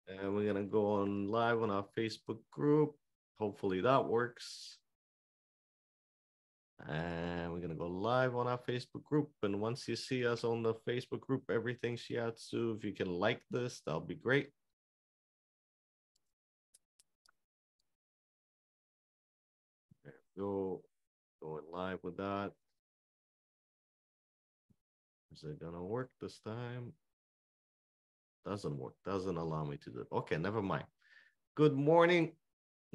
And we're gonna go on live on our Facebook group. Hopefully that works. And we're gonna go live on our Facebook group. And once you see us on the Facebook group, Everything Shiatsu, if you can like this, that'll be great. There we go. Going live with that. Is it gonna work this time? Doesn't work. Doesn't allow me to do it. Okay, never mind. Good morning,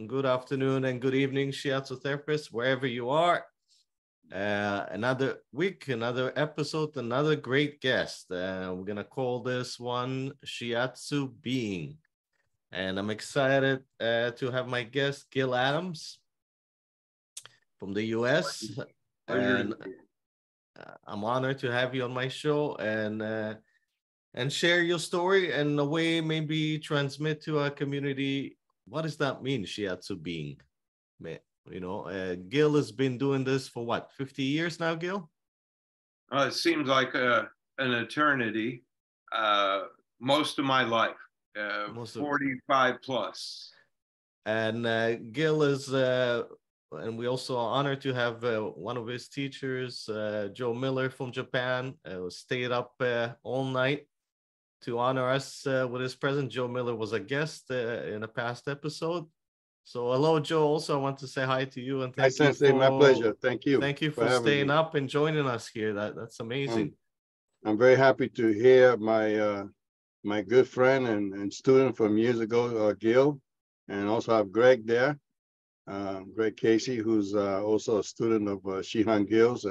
good afternoon, and good evening, Shiatsu therapists, wherever you are. Another week, another episode, another great guest. We're gonna call this one Shiatsu Being. And I'm excited to have my guest, Gil Adams from the US. And I'm honored to have you on my show and share your story and in a way maybe transmit to our community, what does that mean, Shiatsu Being? You know, Gil has been doing this for what, 50 years now, Gil? It seems like an eternity. Most of my life, 45 plus. And Gil is, and we also are honored to have one of his teachers, Joe Miller from Japan, stayed up all night to honor us with his presence. Joe Miller was a guest in a past episode. So hello, Joe. Also, I want to say hi to you and thank you for, my pleasure. Thank you. Thank you for staying up and joining us here. That's amazing. I'm very happy to hear my my good friend and student from years ago, Gil, and also have Greg there, Greg Casey, who's also a student of Shihan Gils,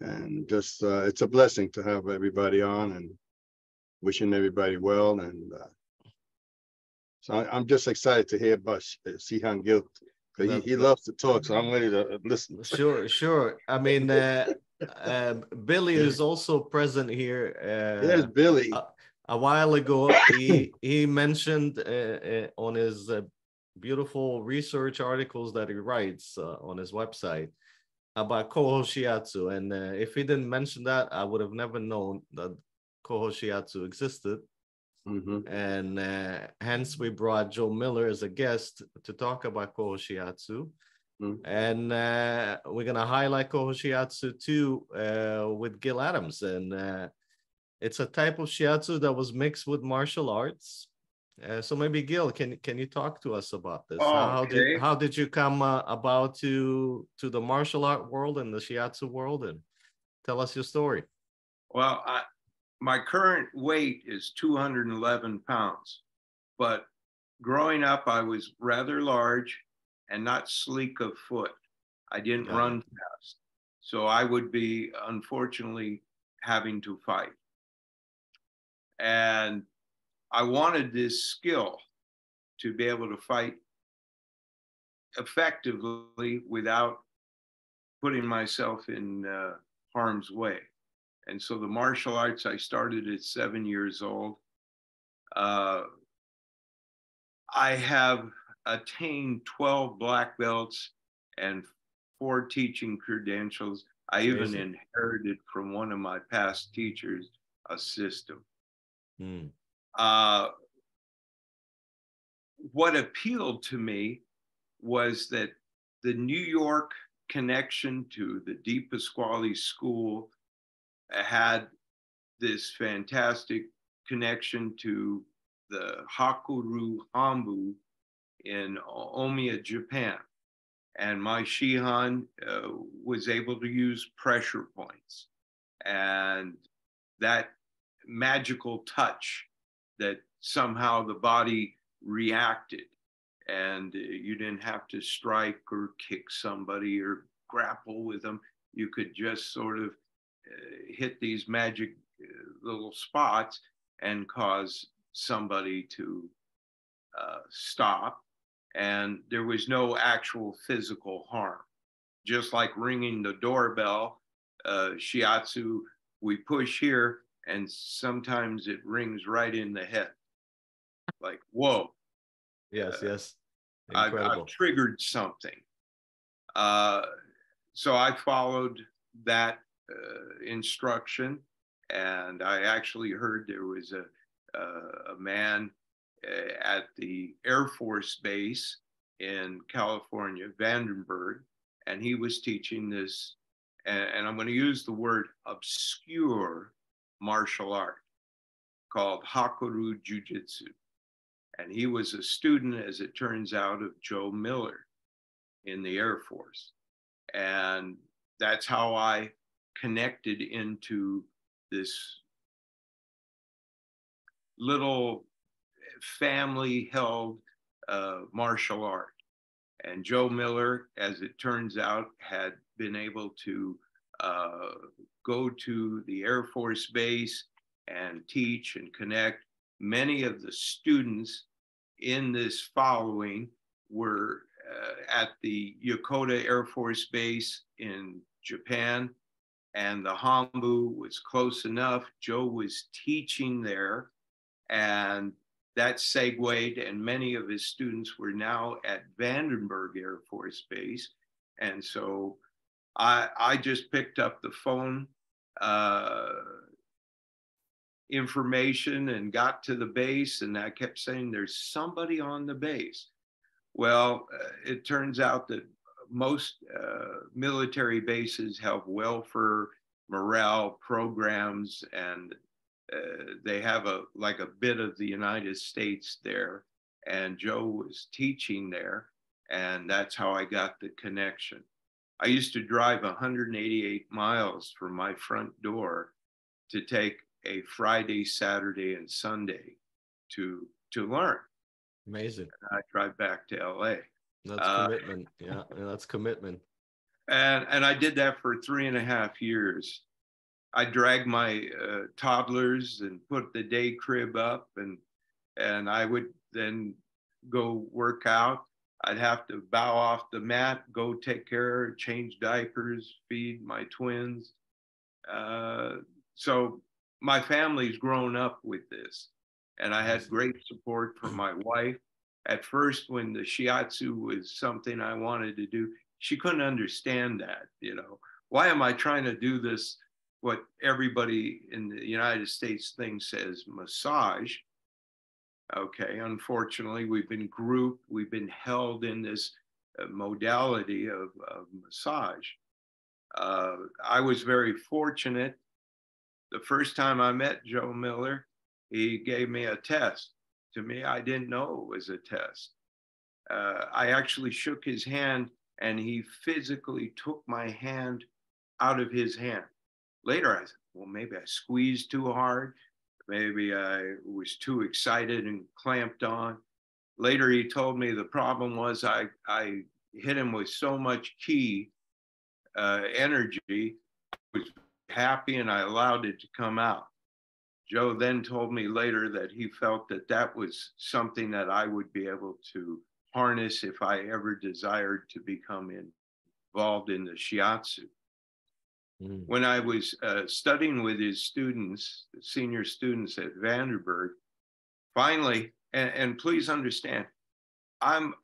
and just it's a blessing to have everybody on and wishing everybody well. And so I'm just excited to hear about Shihan Gil because he loves to talk, so I'm ready to listen. Sure. I mean, Billy is also present here. Yes, Billy. A while ago, he mentioned on his beautiful research articles that he writes on his website about Koho Shiatsu. And if he didn't mention that, I would have never known that Koho Shiatsu existed. And hence we brought Joe Miller as a guest to talk about Koho Shiatsu. And we're going to highlight Koho Shiatsu too with Gil Adams. And it's a type of Shiatsu that was mixed with martial arts. So maybe Gil, can you talk to us about this? How did you come about to the martial art world and the Shiatsu world, and tell us your story? Well, my current weight is 211 pounds, but growing up, I was rather large and not sleek of foot. I didn't run fast. So I would be, unfortunately, having to fight. And I wanted this skill to be able to fight effectively without putting myself in harm's way. And so the martial arts, I started at 7 years old. I have attained 12 black belts and 4 teaching credentials. I even inherited from one of my past teachers a system. What appealed to me was that the New York connection to the Di Pasquale School had this fantastic connection to the Hakuru Hanbu in Omiya, Japan. And my Shihan was able to use pressure points. And that magical touch that somehow the body reacted, and you didn't have to strike or kick somebody or grapple with them. You could just sort of hit these magic little spots and cause somebody to stop. And there was no actual physical harm. Just like ringing the doorbell, Shiatsu, we push here, and sometimes it rings right in the head. Like, whoa. Yes. I've triggered something. So I followed that instruction, and I actually heard there was a man at the Air Force Base in California, Vandenberg, and he was teaching this, and I'm going to use the word obscure martial art called Hakoru Jiu-Jitsu. And he was a student, as it turns out, of Joe Miller in the Air Force. And that's how I connected into this little family-held martial art. And Joe Miller, as it turns out, had been able to go to the Air Force Base and teach and connect. Many of the students in this following were at the Yokota Air Force Base in Japan, and the Hambu was close enough. Joe was teaching there, and that segued, and many of his students were now at Vandenberg Air Force Base. And so I just picked up the phone information and got to the base, and I kept saying, there's somebody on the base. Well, it turns out that most military bases have welfare morale programs, and they have like a bit of the United States there. And Joe was teaching there, and that's how I got the connection. I used to drive 188 miles from my front door to take a Friday, Saturday, and Sunday to learn. Amazing. And I drive back to LA. That's commitment. Yeah, that's commitment. And I did that for 3.5 years. I dragged my toddlers and put the day crib up, and I would then go work out. I'd have to bow off the mat, go take care, change diapers, feed my twins. So my family's grown up with this, and I had great support from my wife. At first, when the Shiatsu was something I wanted to do, she couldn't understand that, you know. Why am I trying to do this, what everybody in the United States thinks as massage? Okay, unfortunately, we've been grouped, we've been held in this modality of massage. I was very fortunate. The first time I met Joe Miller, he gave me a test. To me, I didn't know it was a test. I actually shook his hand, and he physically took my hand out of his hand. Later, I said, well, maybe I squeezed too hard. Maybe I was too excited and clamped on. Later, he told me the problem was I hit him with so much ki, energy. I was happy, and I allowed it to come out. Joe then told me later that he felt that that was something that I would be able to harness if I ever desired to become involved in the Shiatsu. When I was studying with his students, senior students at Vandenberg, finally, and please understand, I'm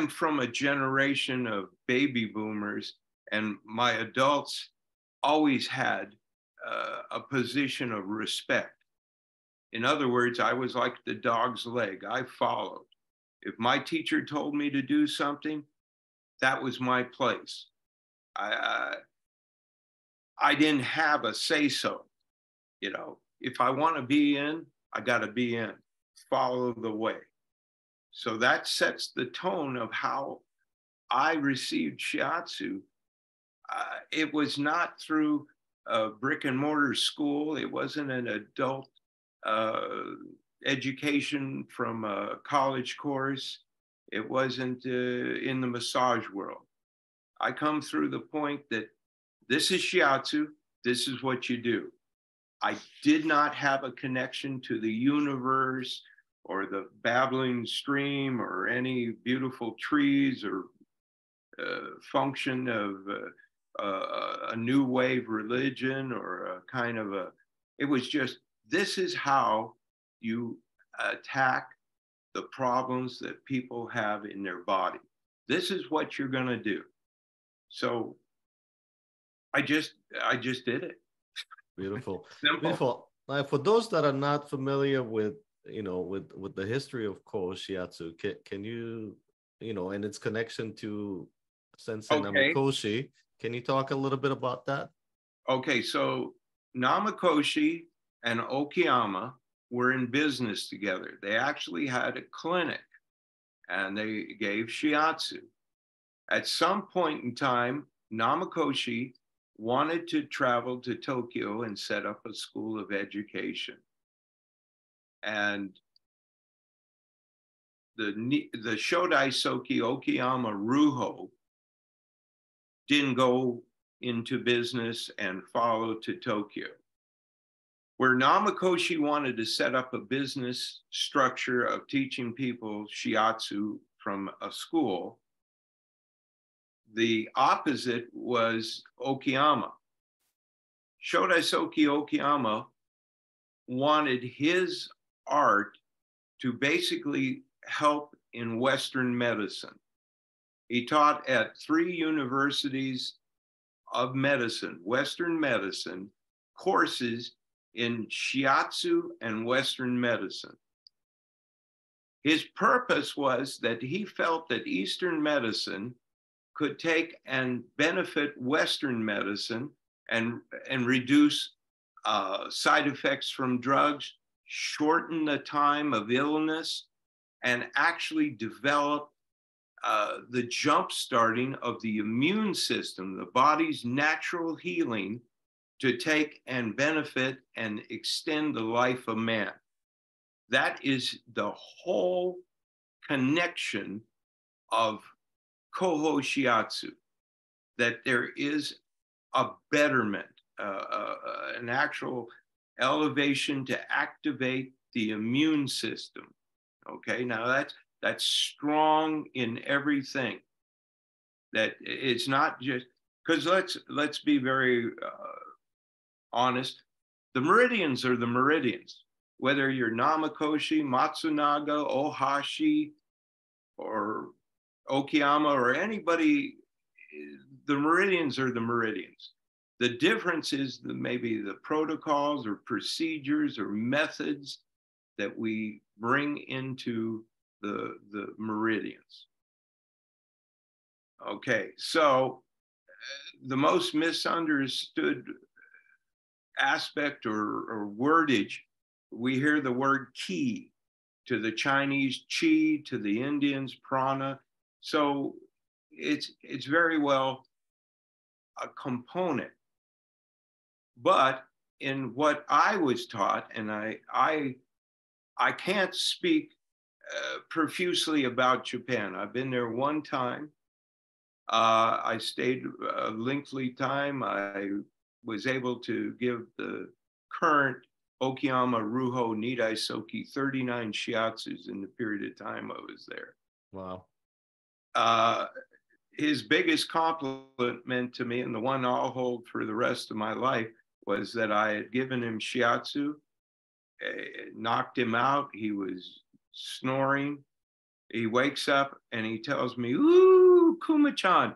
from a generation of baby boomers, and my adults always had a position of respect. In other words, I was like the dog's leg. I followed. If my teacher told me to do something, that was my place. I didn't have a say-so. You know, if I want to be in, I got to be in. Follow the way. So that sets the tone of how I received Shiatsu. It was not through a brick and mortar school. It wasn't an adult education from a college course. It wasn't in the massage world. I come through the point that this is Shiatsu, this is what you do. I did not have a connection to the universe or the babbling stream or any beautiful trees or function of a new wave religion or a kind of it was just, this is how you attack the problems that people have in their body. This is what you're going to do. So I just did it. Beautiful. Simple. Beautiful. For those that are not familiar with with the history of Koho Shiatsu, can you, and its connection to Sensei Okay. Namikoshi, can you talk a little bit about that? Okay, so Namikoshi and Okuyama were in business together. They actually had a clinic and they gave Shiatsu. At some point in time, Namikoshi wanted to travel to Tokyo and set up a school of education. And the Shodai Soke Okuyama Ryuho didn't go into business and follow to Tokyo. Where Namikoshi wanted to set up a business structure of teaching people Shiatsu from a school, the opposite was Okuyama. Shodai Soke Okuyama wanted his art to basically help in Western medicine. He taught at 3 universities of medicine, Western medicine, courses in Shiatsu and Western medicine. His purpose was that he felt that Eastern medicine could take and benefit Western medicine and reduce side effects from drugs, shorten the time of illness, and actually develop the jump starting of the immune system, the body's natural healing, to take and benefit and extend the life of man. That is the whole connection of Koho Shiatsu, that there is a betterment, an actual elevation to activate the immune system. Okay, now that's strong in everything. That it's not just, because let's be very honest, the meridians are the meridians. Whether you're Namikoshi, Matsunaga, Ohashi, or Okuyama, or anybody, the meridians are the meridians. The difference is maybe the protocols or procedures or methods that we bring into the meridians. Okay, so the most misunderstood aspect or wordage, we hear the word ki, to the Chinese chi, to the Indians prana. So it's very well a component. But in what I was taught, and I can't speak profusely about Japan. I've been there one time. I stayed a lengthy time. I was able to give the current Okuyama Ryuho Nidai Soki 39 shiatsus in the period of time I was there. Wow. His biggest compliment to me, and the one I'll hold for the rest of my life, was that I had given him shiatsu, knocked him out. He was snoring. He wakes up and he tells me, "Ooh, Kuma-chan,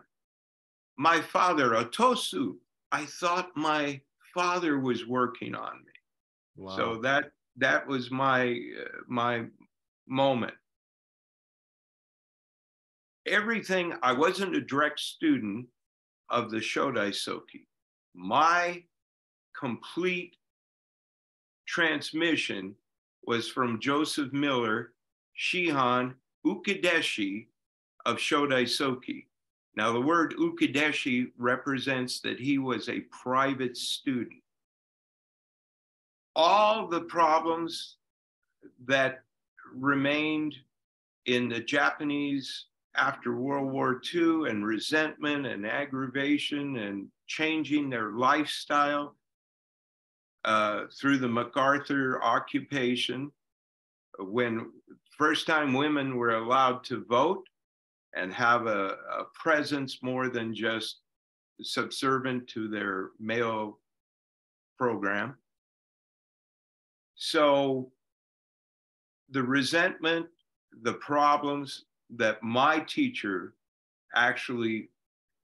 my father, Otosu, I thought my father was working on me." Wow. So that was my moment. Everything, I wasn't a direct student of the Shodai Soke. My complete transmission was from Joseph Miller, Shihan Ukadeshi of Shodai Soke. Now, the word Ukadeshi represents that he was a private student. All the problems that remained in the Japanese after World War II, and resentment and aggravation and changing their lifestyle through the MacArthur occupation, when first time women were allowed to vote and have a presence more than just subservient to their male program. So the resentment, the problems that my teacher actually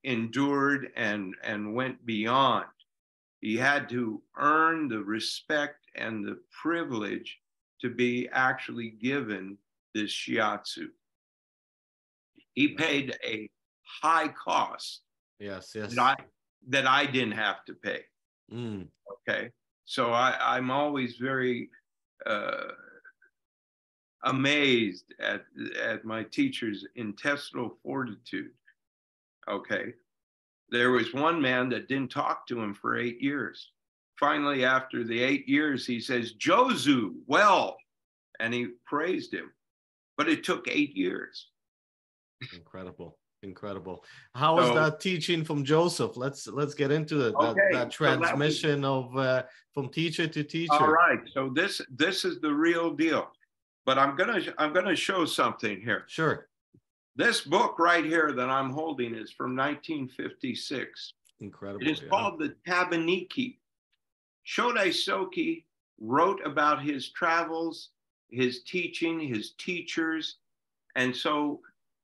endured and went beyond. He had to earn the respect and the privilege to be actually given this shiatsu. He paid a high cost. Yes, yes. That I didn't have to pay. Okay. So I'm always very amazed at my teacher's intestinal fortitude. Okay. There was one man that didn't talk to him for 8 years. Finally, after the 8 years, he says, Jozu, well, and he praised him. But it took 8 years. Incredible. Incredible. How was that teaching from Joseph? Let's get into it. That transmission of from teacher to teacher. All right. So this is the real deal. But I'm gonna show something here. Sure. This book right here that I'm holding is from 1956. Incredible. It is called the Tabaniki. Shodai Soke wrote about his travels, his teaching, his teachers, and so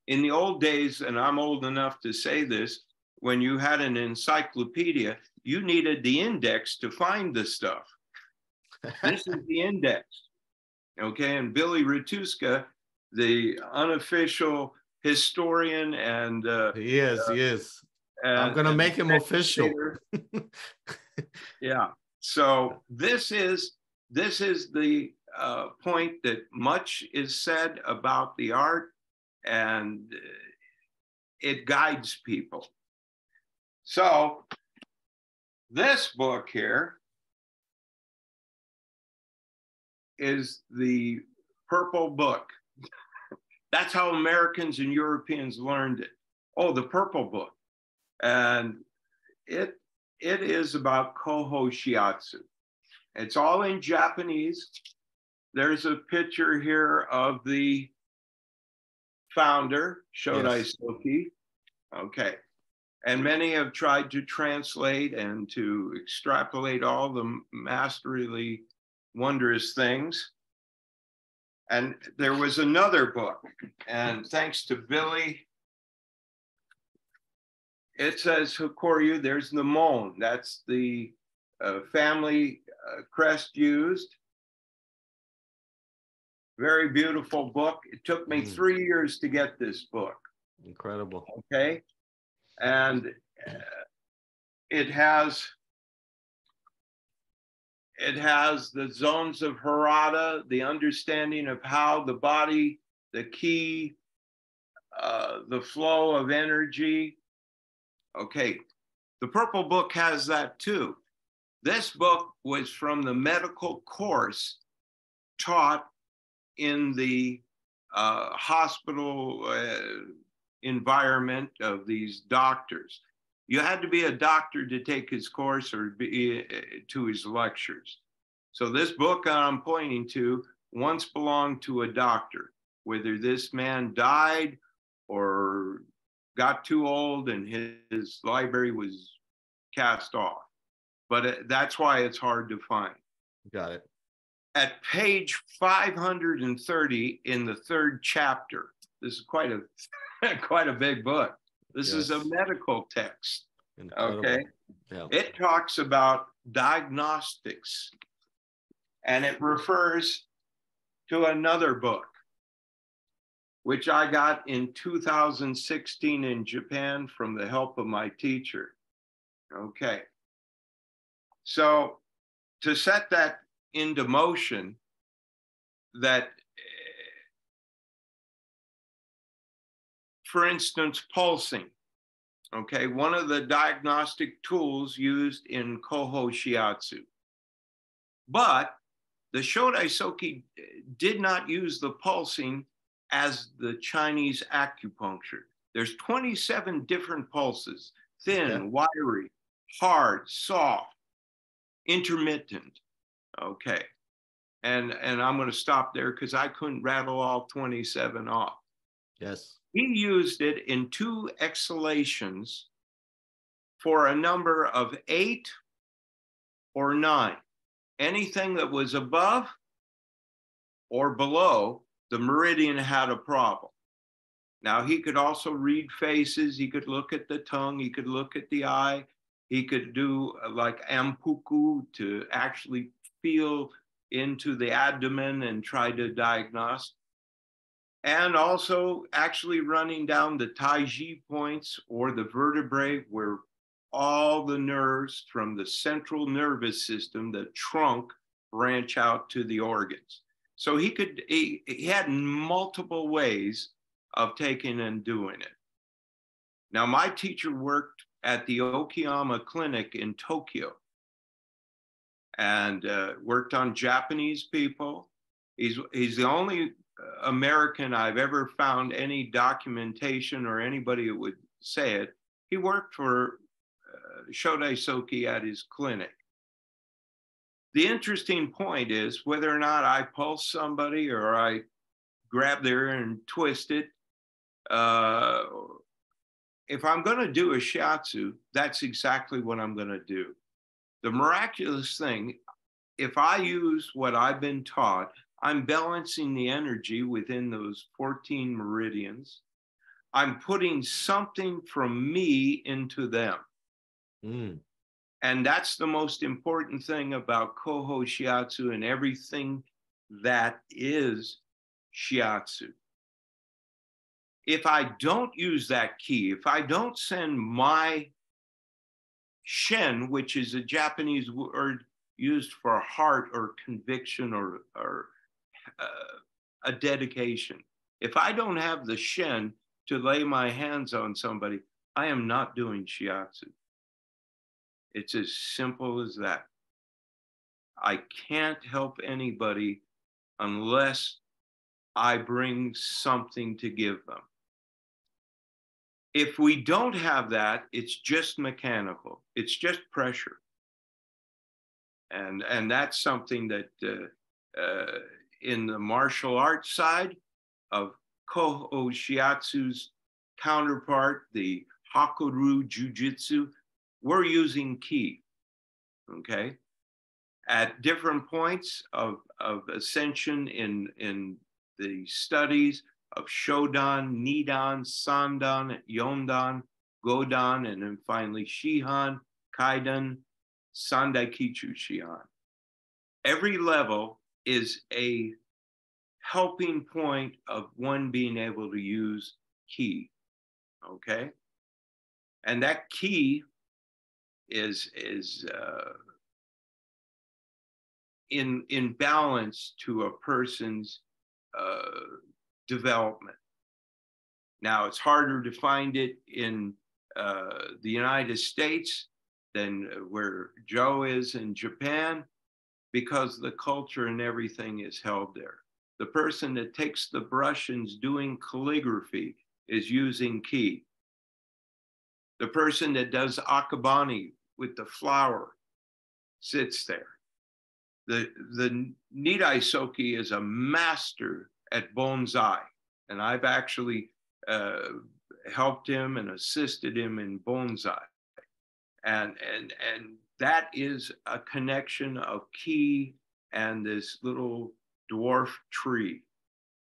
in the old days, and I'm old enough to say this, when you had an encyclopedia, you needed the index to find the stuff. This is the index, okay? And Billy Ratuska, the unofficial historian and he is. I'm gonna make him official. Yeah. So this is the point that much is said about the art, and it guides people. So this book here is the Purple Book. That's how Americans and Europeans learned it. Oh, the Purple Book. And it is about Koho Shiatsu. It's all in Japanese. There's a picture here of the founder, Shodai Soke. Okay. And many have tried to translate and to extrapolate all the masterly, wondrous things. And there was another book, and thanks to Billy, it says Hokoryu, there's the Mon. That's the family crest used. Very beautiful book. It took me 3 years to get this book. Incredible. Okay. And it has the zones of Harada, the understanding of how the body, the ki, the flow of energy. Okay. The Purple Book has that too. This book was from the medical course taught in the hospital environment of these doctors. You had to be a doctor to take his course or be to his lectures. So this book I'm pointing to once belonged to a doctor. Whether this man died or got too old and his library was cast off. But that's why it's hard to find. Got it. At page 530 in the 3rd chapter, this is quite a big book. This is a medical text. Incredible. Okay. Yeah. It talks about diagnostics, and it refers to another book, which I got in 2016 in Japan from the help of my teacher. Okay. So to set that into motion, that, for instance, pulsing, okay, one of the diagnostic tools used in Koho Shiatsu. But the Shodai Soke did not use the pulsing as the Chinese acupuncture. There's 27 different pulses, thin, wiry, hard, soft, intermittent. Okay. And I'm going to stop there because I couldn't rattle all 27 off. Yes. He used it in 2 exhalations for a number of 8 or 9. Anything that was above or below the meridian had a problem. Now, he could also read faces. He could look at the tongue. He could look at the eye. He could do like ampuku to actually feel into the abdomen and try to diagnose. And also actually running down the Taiji points or the vertebrae where all the nerves from the central nervous system, the trunk, branch out to the organs. So he had multiple ways of taking and doing it. Now, my teacher worked at the Okuyama Clinic in Tokyo and worked on Japanese people. He's the only American I've ever found any documentation or anybody who would say it. He worked for Shodai Soke at his clinic. The interesting point is whether or not I pulse somebody or I grab their ear and twist it, if I'm going to do a shiatsu, that's exactly what I'm going to do. The miraculous thing, if I use what I've been taught, I'm balancing the energy within those 14 meridians. I'm putting something from me into them. Mm. And that's the most important thing about Koho Shiatsu and everything that is Shiatsu. If I don't use that key, if I don't send my Shen, which is a Japanese word used for heart or conviction or a dedication, if I don't have the Shen to lay my hands on somebody, I am not doing Shiatsu. It's as simple as that. I can't help anybody unless I bring something to give them. If we don't have that, it's just mechanical. It's just pressure. And that's something that in the martial arts side of Koho Shiatsu's counterpart, the Hakuryu Jiu-Jitsu, we're using ki, okay? At different points of ascension in the studies of Shodan, Nidan, Sandan, Yondan, Godan, and then finally Shihan, Kaidan, Sandaikichu Shihan. Every level is a helping point of one being able to use ki, okay? And that ki is in balance to a person's development. Now, it's harder to find it in the United States than where Joe is in Japan because the culture and everything is held there. The person that takes the brush and is doing calligraphy is using ki. The person that does akabane with the flower sits there. The Nidai Soki is a master at bonsai, and I've actually helped him and assisted him in bonsai. And that is a connection of ki and this little dwarf tree.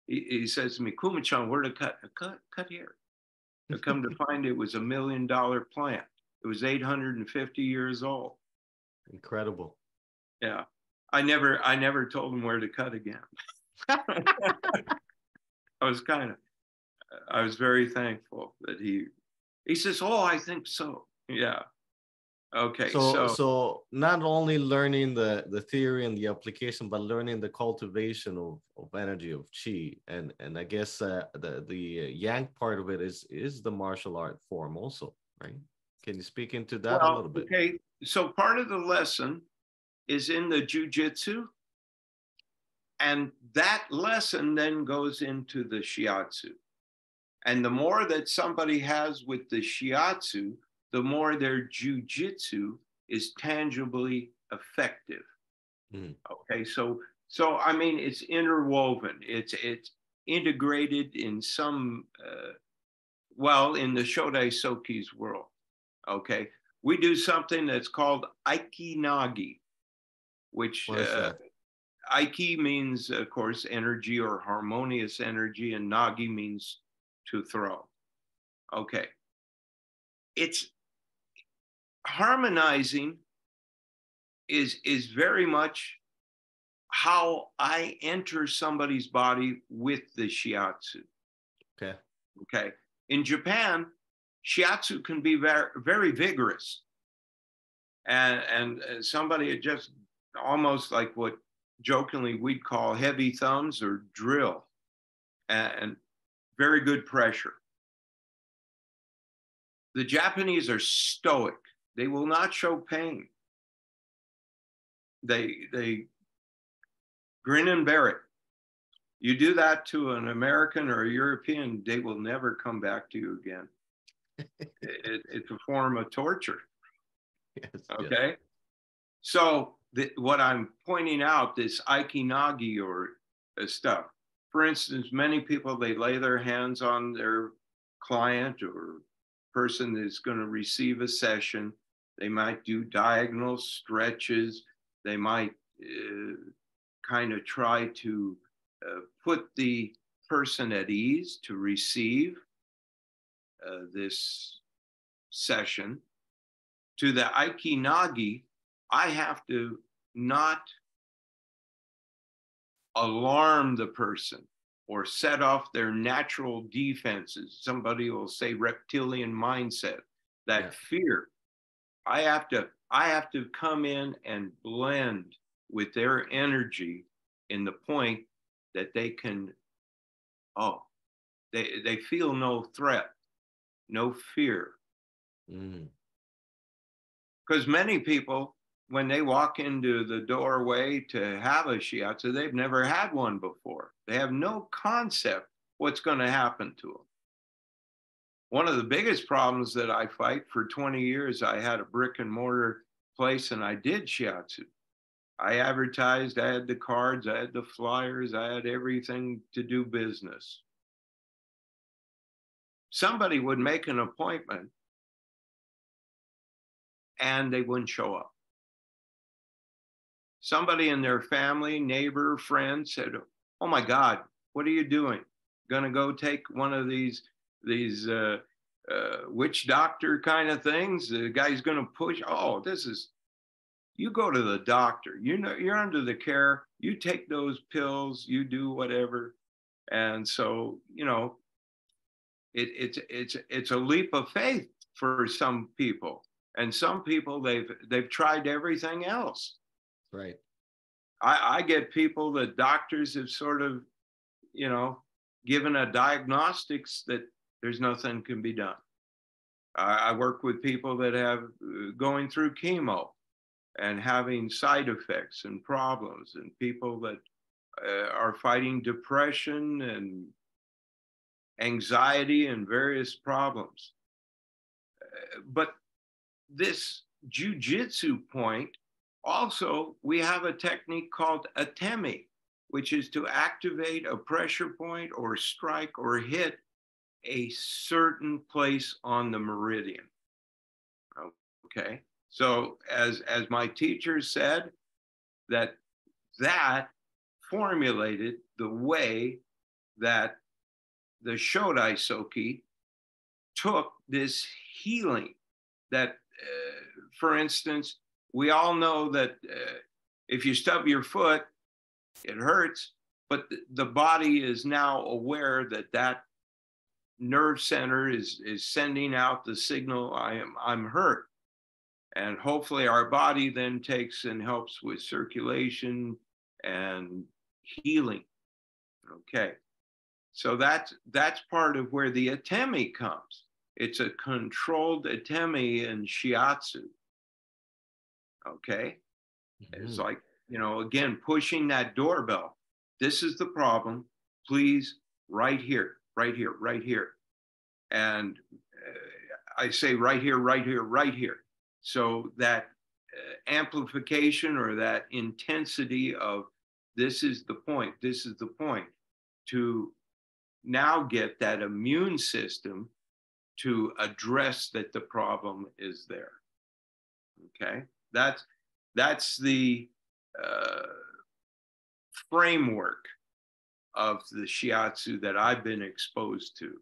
He says to me, Kuma-chan, where to cut? Cut here. I come to find it was $1 million plant. It was 850 years old. Incredible. Yeah. I never told him where to cut again. I was very thankful that he says, oh, I think so. Yeah. Okay. So not only learning the theory and the application, but learning the cultivation of energy, of chi. And I guess the yang part of it is the martial art form also, right? Can you speak into that a little bit? Okay. So part of the lesson is in the jiu-jitsu, and that lesson then goes into the shiatsu. And the more that somebody has with the shiatsu, the more their jiu-jitsu is tangibly effective. Mm. Okay, so I mean, it's interwoven. It's integrated in some, in the Shodai Soke's world. Okay, we do something that's called Aiki-nagi, which Aiki means, of course, energy or harmonious energy, and Nagi means to throw. Okay. It's harmonizing is very much how I enter somebody's body with the shiatsu. Okay. Okay. In Japan, shiatsu can be very, very vigorous. And somebody just almost like what jokingly we'd call heavy thumbs or drill, and very good pressure. The Japanese are stoic. They will not show pain. They grin and bear it. You do that to an American or a European, they will never come back to you again. It's a form of torture. Yes, Okay. Yes. So what I'm pointing out, this aikinagi or stuff, for instance, many people, they lay their hands on their client or person that's going to receive a session. They might do diagonal stretches. They might kind of try to put the person at ease to receive this session. To the aikinagi, I have to not alarm the person or set off their natural defenses. Somebody will say reptilian mindset, that fear. I have to come in and blend with their energy in the point that they can, they feel no threat, no fear. Because many people, when they walk into the doorway to have a shiatsu, they've never had one before. They have no concept what's going to happen to them. One of the biggest problems that I fight, for 20 years, I had a brick and mortar place and I did shiatsu. I advertised, I had the cards, I had the flyers, I had everything to do business. Somebody would make an appointment and they wouldn't show up. Somebody in their family, neighbor, friend said, "Oh my God, what are you doing? Gonna go take one of these witch doctor kind of things? The guy's gonna push. Oh, you go to the doctor. You know, you're under the care. You take those pills. You do whatever." And so, you know, it's a leap of faith for some people, and some people they've tried everything else. Right. I get people that doctors have sort of, you know, given a diagnostics that there's nothing can be done. I work with people that have going through chemo and having side effects and problems, and people that are fighting depression and anxiety and various problems. But this jujitsu point, also, we have a technique called Atemi, which is to activate a pressure point or strike or hit a certain place on the meridian. Okay, so as my teacher said, that formulated the way that the Shodai Soke took this healing. That, for instance, we all know that if you stub your foot, it hurts, but the body is now aware that that nerve center is sending out the signal, I'm hurt. And hopefully our body then takes and helps with circulation and healing. Okay. So that's part of where the Atemi comes. It's a controlled Atemi in Shiatsu. Okay. It's like, you know, again, pushing that doorbell. This is the problem. Please, right here, right here, right here. And I say right here, right here, right here. So that amplification or that intensity of this is the point, to now get that immune system to address that the problem is there. Okay, that's the framework of the shiatsu that I've been exposed to.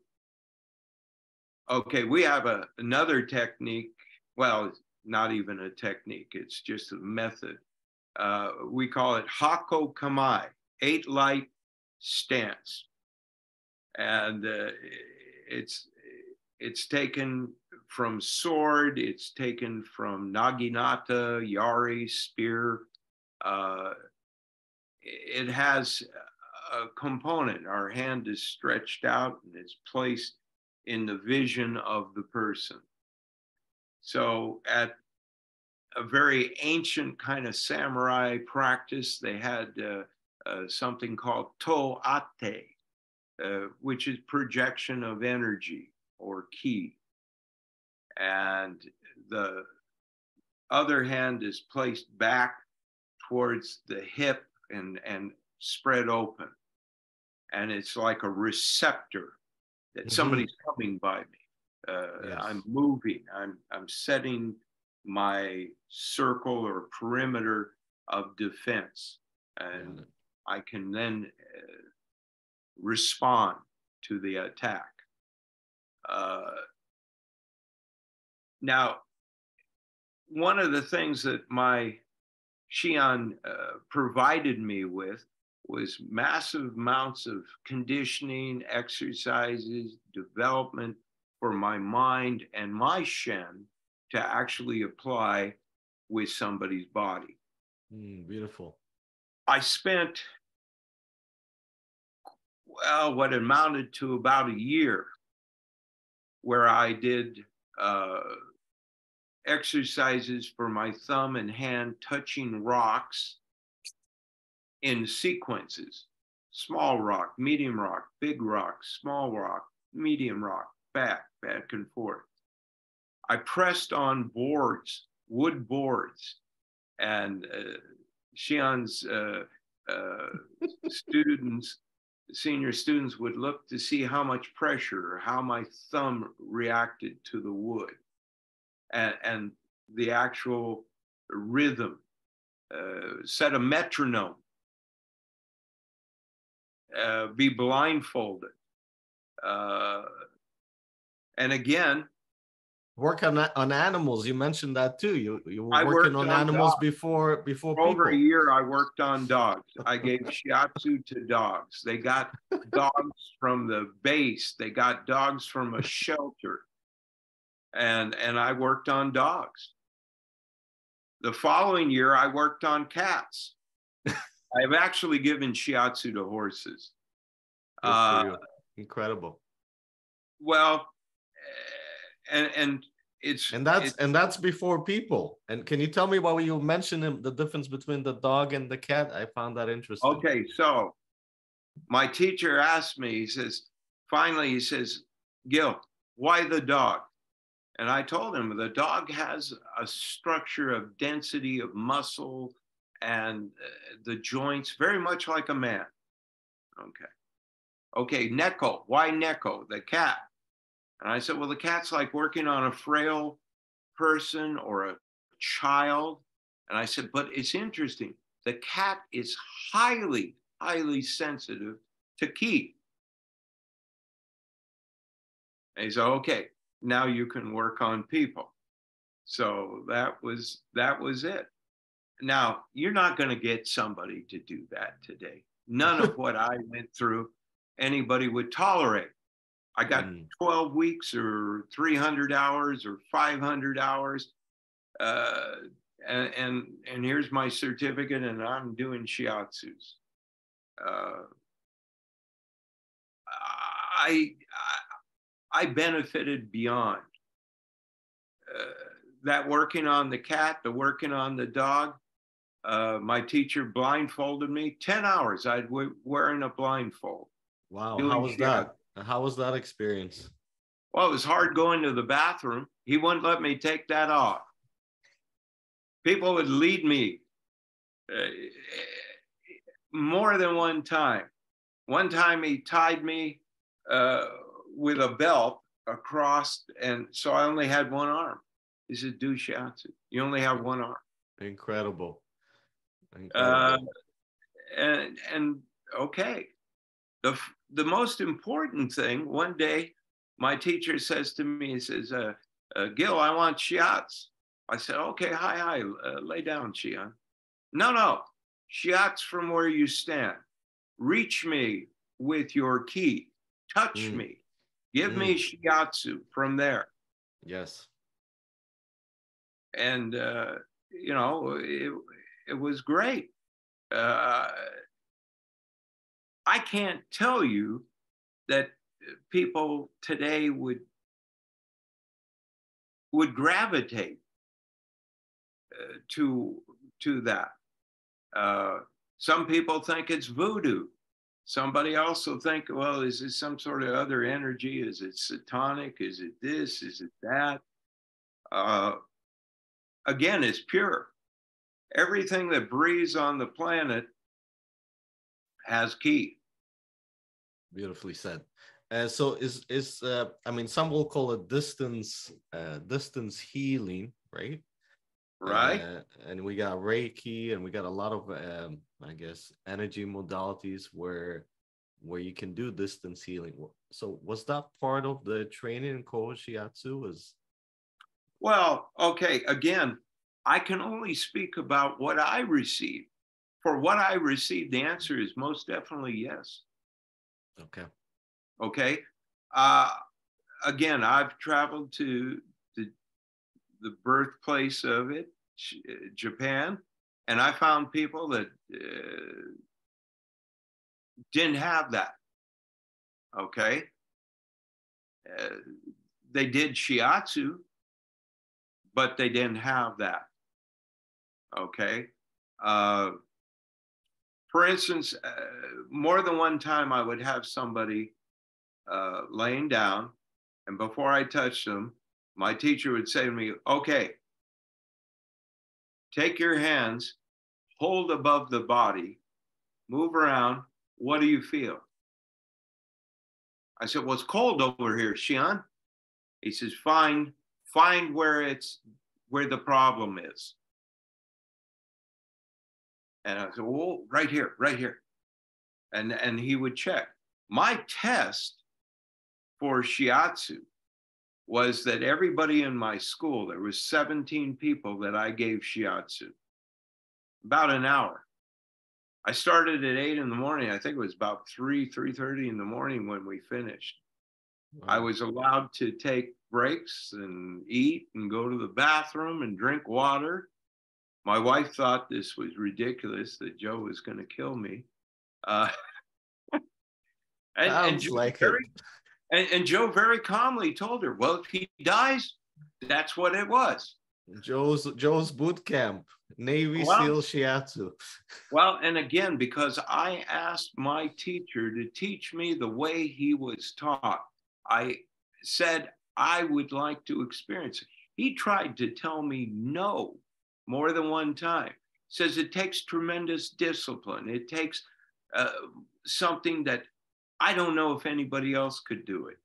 Okay, we have another technique. Well, not even a technique, it's just a method We call it Hako Kamai, 8 light stance. And it's taken from sword, it's taken from naginata, yari, spear. It has a component. Our hand is stretched out and it's placed in the vision of the person. So at a very ancient kind of samurai practice, they had something called to ate, which is projection of energy or ki. And the other hand is placed back towards the hip and spread open. And it's like a receptor that somebody's coming by me. Yes. I'm moving, I'm setting my circle or perimeter of defense. And I can then respond to the attack. Now, one of the things that my Shian provided me with was massive amounts of conditioning, exercises, development for my mind and my Shen to actually apply with somebody's body. Beautiful. I spent, well, what amounted to about a year where I did exercises for my thumb and hand touching rocks in sequences. Small rock, medium rock, big rock, small rock, medium rock, back and forth. I pressed on boards, wood boards, and Shian's students, senior students would look to see how much pressure or how my thumb reacted to the wood and the actual rhythm, set a metronome, be blindfolded. And again, work on animals. You mentioned that too. You were working on animals dogs. before For people. Over a year, I worked on dogs. I gave shiatsu to dogs. They got dogs from the base. They got dogs from a shelter. And I worked on dogs. The following year, I worked on cats. I've actually given shiatsu to horses. Incredible. Well, and that's before people. And can you tell me why you mentioned the difference between the dog and the cat? I found that interesting. Okay, so my teacher asked me, he says, Gil, why the dog? And I told him the dog has a structure of density of muscle and the joints very much like a man. Okay, Neko, why Neko, the cat? And I said, well, the cat's like working on a frail person or a child. And I said, but it's interesting. The cat is highly, highly sensitive to ki. And he said, okay, now you can work on people. So that was it. Now, you're not going to get somebody to do that today. None of what I went through, anybody would tolerate. I got 12 weeks or 300 hours or 500 hours. And here's my certificate and I'm doing shiatsus. I benefited beyond that working on the cat, the working on the dog. My teacher blindfolded me 10 hours. I'd wearing a blindfold. Wow. How was that? How was that experience? Well, it was hard going to the bathroom. He wouldn't let me take that off. People would lead me more than one time. One time he tied me with a belt across, and so I only had one arm. He said, do shiatsu. You only have one arm. Incredible. And okay. The most important thing, one day, my teacher says to me, he says, Gil, I want shiatsu. I said, okay, hi, lay down, Shian. No. Shiatsu from where you stand. Reach me with your ki. Touch me. Give me shiatsu from there. Yes. And, you know, it was great. I can't tell you that people today would gravitate to that. Some people think it's voodoo. Somebody also think, well, is this some sort of other energy? Is it satanic? Is it this? Is it that? Again, it's pure. Everything that breathes on the planet has ki. Beautifully said. So I mean, some will call it distance healing, right? Right. And we got Reiki, and we got a lot of I guess energy modalities where you can do distance healing. So was that part of the training in Koho Shiatsu? Well, okay, again, I can only speak about what I received. For what I received, the answer is most definitely yes. Okay. Okay. Again, I've traveled to the birthplace of it, Japan, and I found people that didn't have that. Okay. They did shiatsu, but they didn't have that. Okay. For instance, more than one time I would have somebody laying down, and before I touched them, my teacher would say to me, okay, take your hands, hold above the body, move around. What do you feel? I said, well, it's cold over here, Shion. He says, find where the problem is. And I said, well, right here. And he would check. My test for shiatsu was that everybody in my school, there was 17 people that I gave shiatsu, about an hour. I started at 8 in the morning. I think it was about 3:30 in the morning when we finished. Wow. I was allowed to take breaks and eat and go to the bathroom and drink water. My wife thought this was ridiculous, that Joe was going to kill me. And Joe very calmly told her, well, if he dies, that's what it was. Joe's boot camp, Navy SEAL Shiatsu. Well, and again, because I asked my teacher to teach me the way he was taught, I said I would like to experience it. He tried to tell me no more than one time. Says it takes tremendous discipline. It takes something that I don't know if anybody else could do it.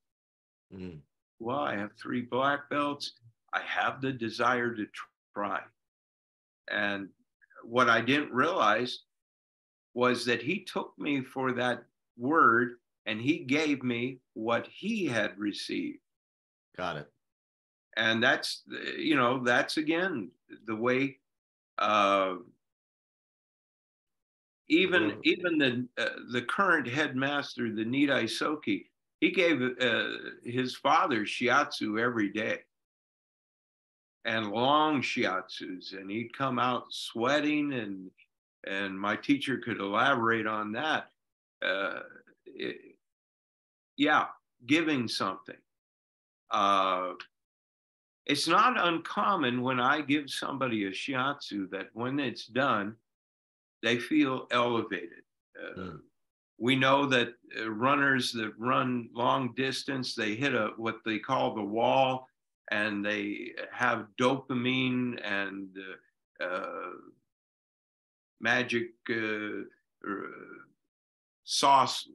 Well, I have 3 black belts. I have the desire to try. And what I didn't realize was that he took me for that word and he gave me what he had received. Got it. And that's, you know, that's again, the way even the current headmaster, the Nidai Soki, he gave his father shiatsu every day, and long shiatsus, and he'd come out sweating, and my teacher could elaborate on that. Giving something. It's not uncommon when I give somebody a shiatsu that when it's done, they feel elevated. We know that runners that run long distance, they hit what they call the wall, and they have dopamine and magic sauce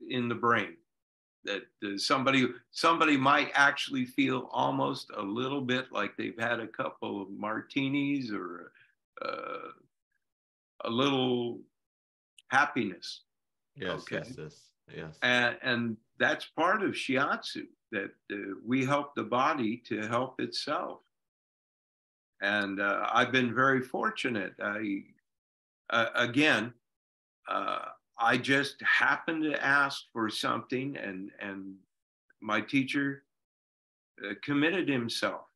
in the brain. That somebody might actually feel almost a little bit like they've had a couple of martinis or a little happiness. Yes, okay. yes. And that's part of shiatsu, that we help the body to help itself. And I've been very fortunate. Again, I just happened to ask for something, and my teacher committed himself.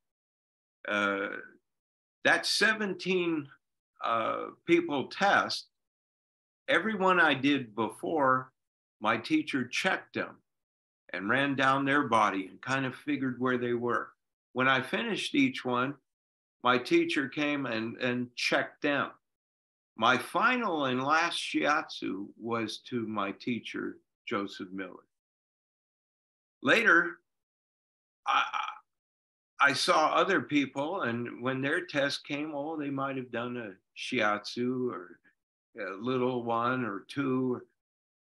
That 17 people test, everyone I did before, my teacher checked them and ran down their body and kind of figured where they were. When I finished each one, my teacher came and checked them. My final and last shiatsu was to my teacher, Joseph Miller. Later, I saw other people, and when their test came, oh, they might have done a shiatsu or a little one or two.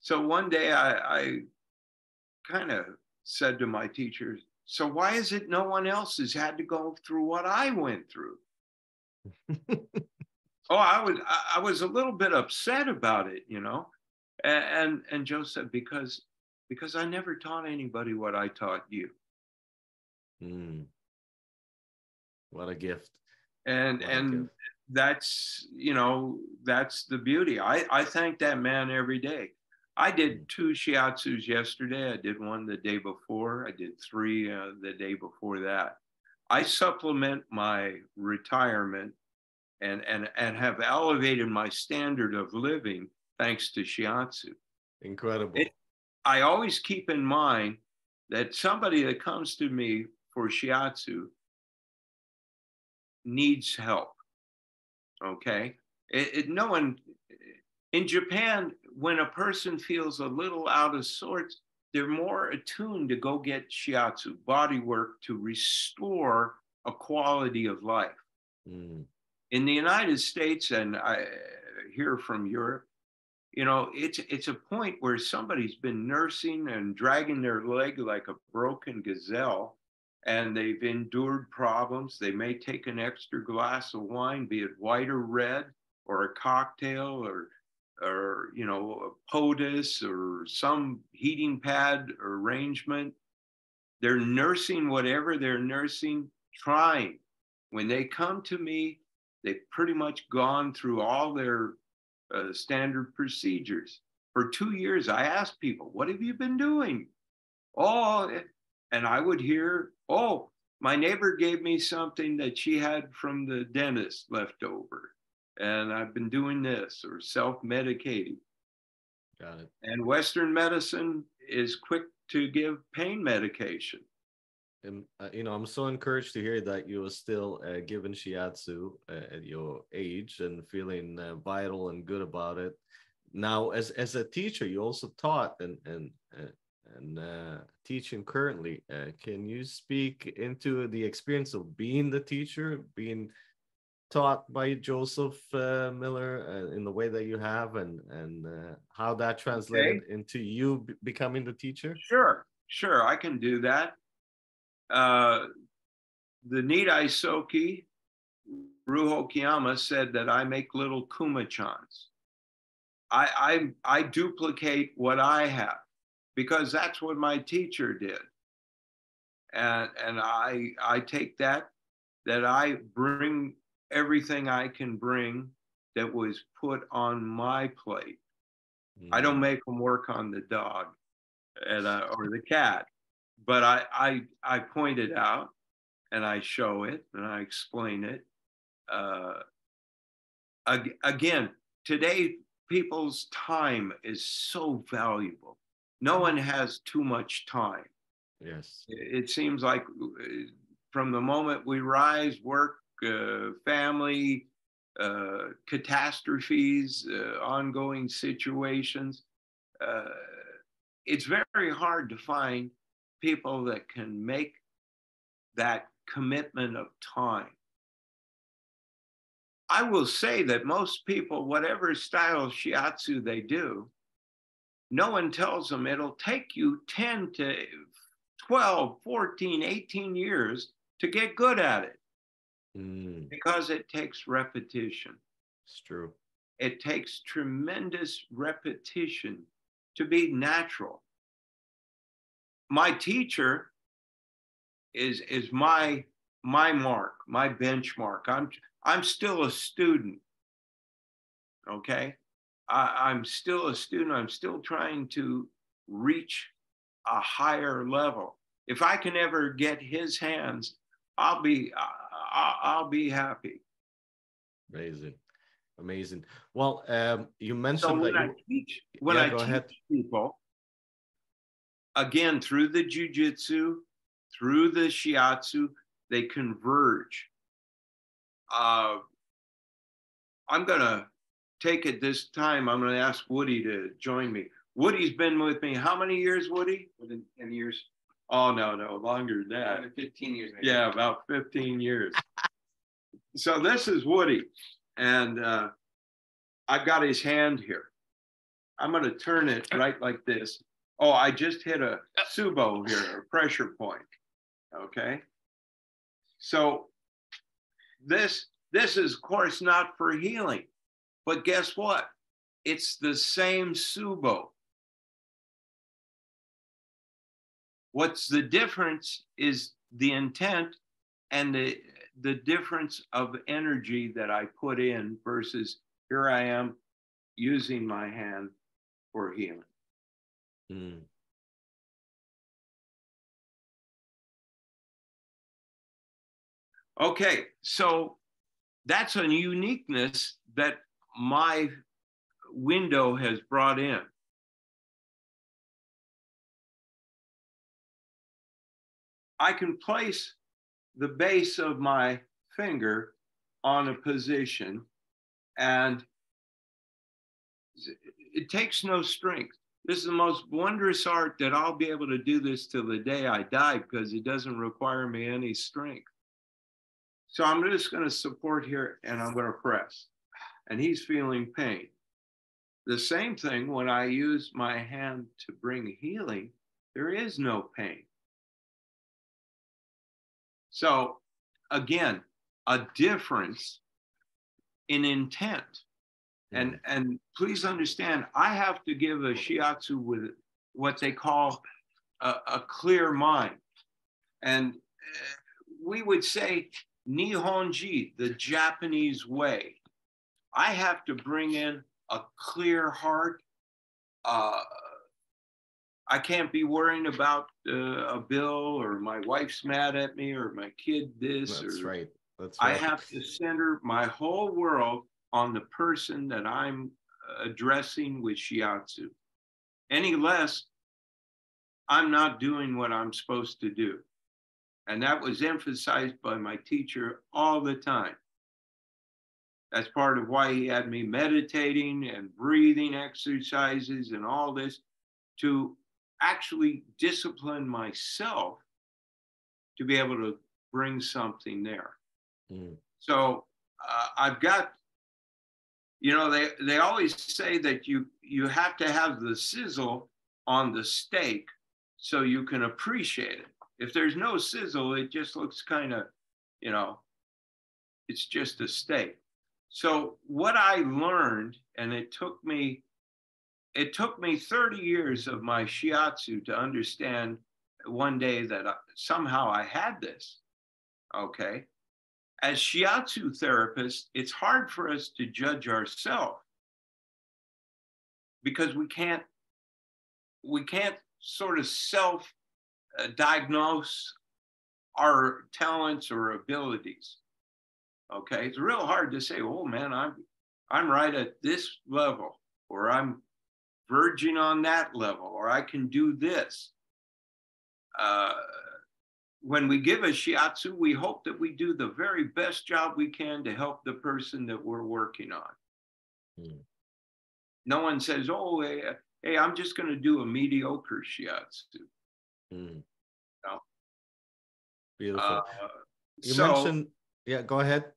So one day I kind of said to my teacher, so why is it no one else has had to go through what I went through? Oh, I was a little bit upset about it, you know. And Joe said, because I never taught anybody what I taught you. Mm. What a gift. And that's, you know, that's the beauty. I thank that man every day. I did 2 shiatsus yesterday. I did one the day before. I did 3 the day before that. I supplement my retirement and have elevated my standard of living thanks to shiatsu. Incredible. I always keep in mind that somebody that comes to me for shiatsu needs help. Okay? No one in Japan, when a person feels a little out of sorts, they're more attuned to go get shiatsu, body work, to restore a quality of life. Mm. In the United States, and I hear from Europe, you know, it's a point where somebody's been nursing and dragging their leg like a broken gazelle, and they've endured problems. They may take an extra glass of wine, be it white or red, or a cocktail, or you know, a POTUS or some heating pad arrangement. They're nursing whatever they're nursing, trying. When they come to me, they've pretty much gone through all their standard procedures. For 2 years, I asked people, what have you been doing? Oh, and I would hear, oh, my neighbor gave me something that she had from the dentist left over, and I've been doing this, or self-medicating. Got it. And Western medicine is quick to give pain medication. And you know, I'm so encouraged to hear that you are still giving shiatsu at your age and feeling vital and good about it. Now, as a teacher, you also taught and teaching currently. Can you speak into the experience of being the teacher, being taught by Joseph Miller in the way that you have, and how that translated into you becoming the teacher? Sure, I can do that. The Shodai Soke Ryuho Okuyama said that I make little Kuma-chans. I duplicate what I have, because that's what my teacher did. And I take that I bring everything I can bring that was put on my plate. I don't make them work on the dog and or the cat, but I point it out and I show it and I explain it. Again, today people's time is so valuable. No one has too much time. Yes. It seems like from the moment we rise, work, family, catastrophes, ongoing situations, it's very hard to find people that can make that commitment of time. I will say that most people, whatever style of shiatsu they do, no one tells them it'll take you 10 to 12, 14, 18 years to get good at it. Because it takes repetition. It's true. It takes tremendous repetition to be natural. My teacher is my my mark, my benchmark. I'm still a student. Okay. I'm still a student. I'm still trying to reach a higher level. If I can ever get his hands, I'll be happy. Amazing, amazing. Well, you mentioned So that when I go teach ahead. people, again, through the jujitsu, through the shiatsu, they converge. I'm gonna take it this time. I'm gonna ask Woody to join me. Woody's been with me how many years, Woody? Within 10 years. Oh, no, longer than that. 15 years. Maybe. Yeah, about 15 years. So this is Woody, and I've got his hand here. I'm going to turn it right like this. Oh, I just hit a tsubo here, a pressure point. Okay. So this is, of course, not for healing, but guess what? It's the same tsubo. What's the difference is the intent and the difference of energy that I put in versus here I am using my hand for healing. Mm. Okay, so that's a uniqueness that my window has brought in. I can place the base of my finger on a position, and it takes no strength. This is the most wondrous art that I'll be able to do this till the day I die because it doesn't require me any strength. So I'm just going to support here and I'm going to press. And he's feeling pain. The same thing when I use my hand to bring healing, there is no pain. So again, a difference in intent. And please understand, I have to give a shiatsu with what they call a clear mind. And we would say Nihonji, the Japanese way. I have to bring in a clear heart. I can't be worrying about a bill or my wife's mad at me or my kid this. That's right. That's I right. have to center my whole world on the person that I'm addressing with shiatsu. Any less, I'm not doing what I'm supposed to do. And that was emphasized by my teacher all the time. That's part of why he had me meditating and breathing exercises and all this to actually discipline myself to be able to bring something there. So I've got, you know, they always say that you have to have the sizzle on the steak so you can appreciate it. If there's no sizzle, it just looks kind of, you know, it's just a steak. So what I learned, and it took me 30 years of my shiatsu to understand one day that somehow I had this, okay? As shiatsu therapists, it's hard for us to judge ourselves because we can't sort of self-diagnose our talents or abilities. Okay, it's real hard to say, oh man, I'm right at this level, or I'm verging on that level, or I can do this. When we give a shiatsu, we hope that we do the very best job we can to help the person that we're working on. No one says, oh, hey, I'm just going to do a mediocre shiatsu. No. Beautiful. You mentioned, yeah, go ahead.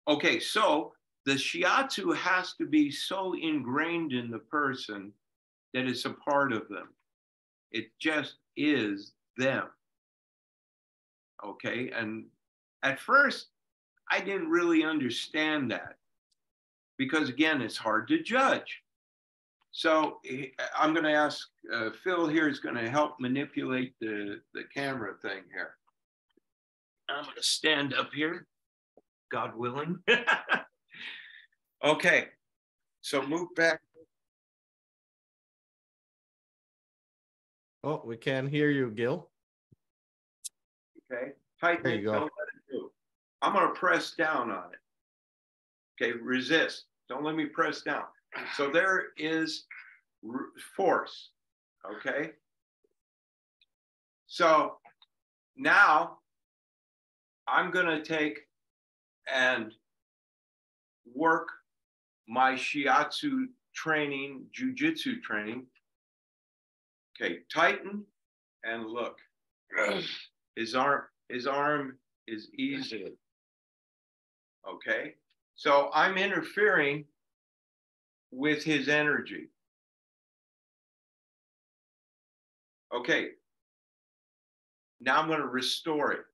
Okay, so the shiatsu has to be so ingrained in the person that it's a part of them. It just is them. Okay, and at first, I didn't really understand that because, again, it's hard to judge. So I'm going to ask Phil here is going to help manipulate the camera thing here. I'm going to stand up here, God willing. Okay, so move back. Oh, we can't hear you, Gil. Okay, tighten There it, you go. don't let it move. I'm going to press down on it. Okay, resist. Don't let me press down. So there is force. Okay. So now I'm going to take and work my Shiatsu training, jujitsu training. Okay, tighten and look. His arm is easy. Okay, so I'm interfering with his energy. Okay, now I'm going to restore it.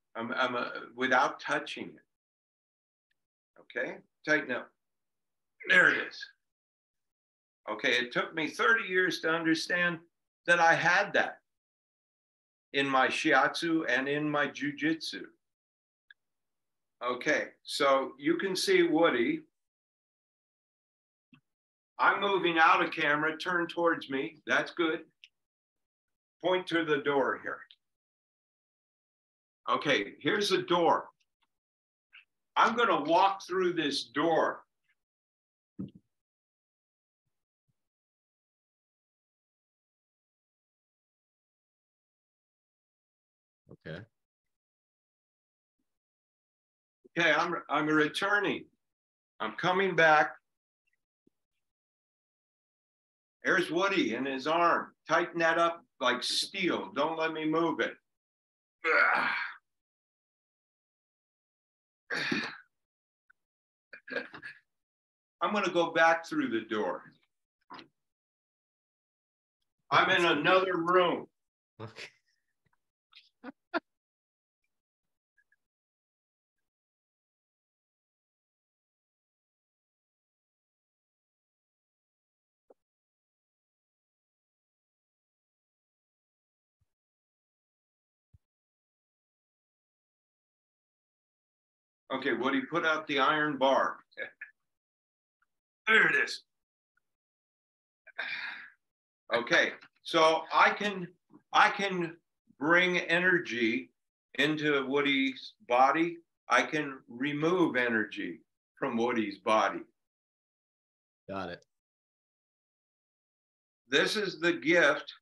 Without touching it. Okay, tighten up. There it is. Okay, it took me 30 years to understand that I had that in my Shiatsu and in my jujitsu. Okay, so you can see Woody. I'm moving out of camera, turn towards me. That's good. Point to the door here. Okay, here's the door. I'm going to walk through this door. Okay. Okay, I'm returning. I'm coming back. There's Woody in his arm. Tighten that up like steel. Don't let me move it. I'm going to go back through the door. I'm in another room. Okay. Okay, Woody, put out the iron bar. There it is. Okay, so I can bring energy into Woody's body. I can remove energy from Woody's body. Got it. This is the gift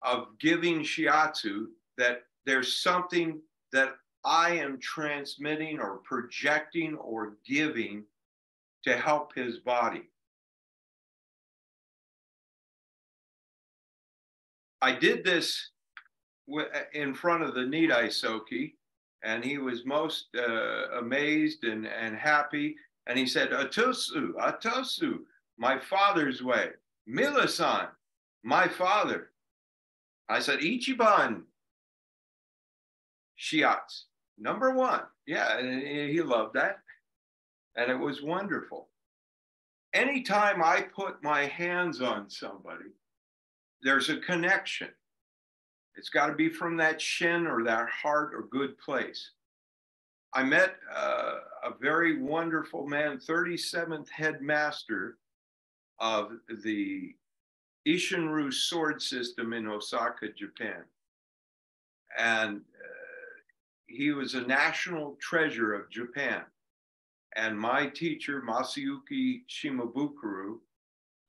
of giving Shiatsu, that there's something that I am transmitting or projecting or giving to help his body. I did this in front of the Shodai Soke, and he was most amazed and happy. And he said, Atosu, Atosu, my father's way. Mila-san, my father. I said, Ichiban Shiatsu, #1. Yeah, and he loved that. And it was wonderful. Anytime I put my hands on somebody, there's a connection. It's got to be from that shin or that heart or good place. I met a very wonderful man, 37th headmaster of the Ishinryu sword system in Osaka, Japan. And he was a national treasure of Japan. And my teacher, Masayuki Shimabukuro,